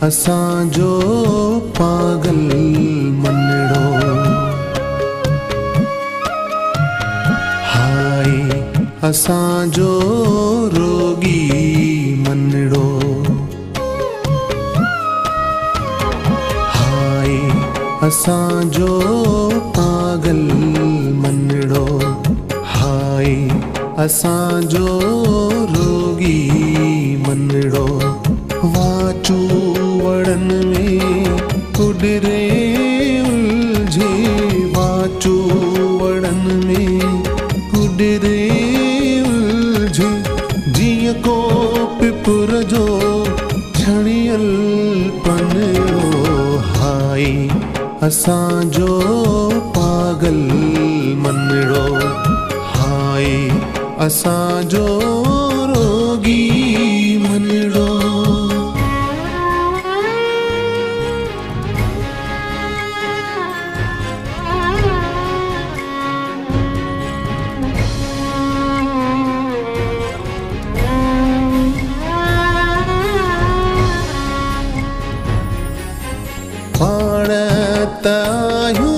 असांजो पागल मनड़ो। हाय असांजो रोगी मनड़ो। हाय असांजो पागल मनड़ो। हाय असांजो रोगी मनड़ो। वाचू वड़न में कुडरे उलझे। वाचू वड़न में कुडरे उलझे। जीअं को पिपुर जो छणियल पनड़ो। हाय असांजो पागल मनड़ो। हाय असांजो रोगी मनड़ो। पाण तायूं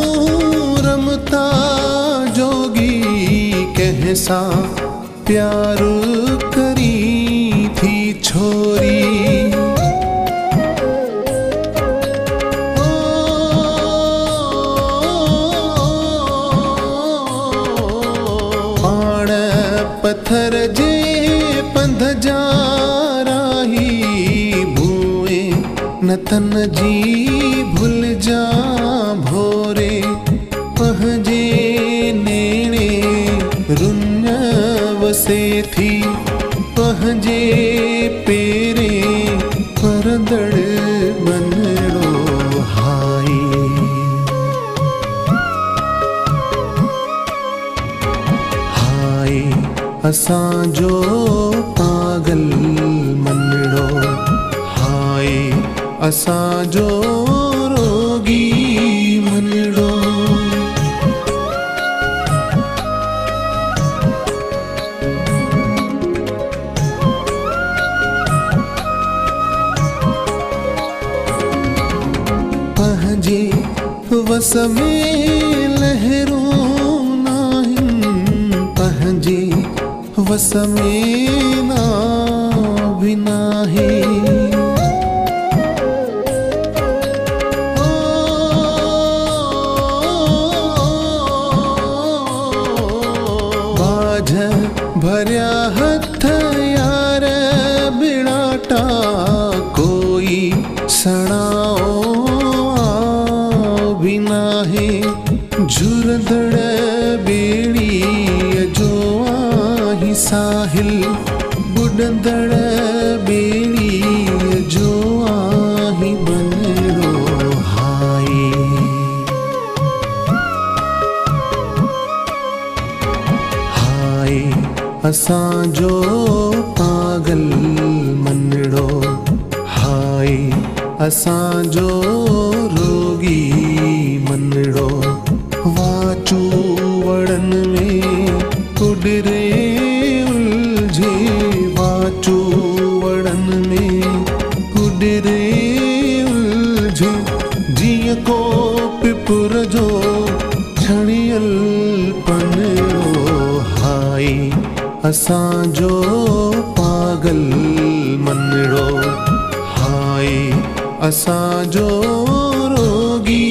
रमता जोगी कहसा प्यार करी थी छोरी। पाण पत्थर जे पंध जा राही भूए नतन जी भूल जा भोरे। पहजे नेणे रुन वसे थी। पहजे पेरे परदड़ बनड़ो। हाय हाय असांजो पागल मनड़ो। हाय असांजो रोगी मनड़ो। पंहिंजे वस में लहरूं नाहिन। पंहिंजे वस में ना भी नाहे। बाझ भरिया हथ यार बिड़ाटा कोई सणाओ भी नाहे। झुरदड़ बेड़ी जो आही साहिल। बुडंदड़ बेड़ी जो आही बनड़ो। हाय हाय असांजो पागल मनड़ो। हाय असांजो रोगी मनड़ो। वाचू वड़न में कुडरे उलझे। वाचू वड़न में कुडरे उलझे। जीअं को पिपुर जो छणियल पनड़ो। हाय असांजो पागल मनड़ो। हाय असांजो रोगी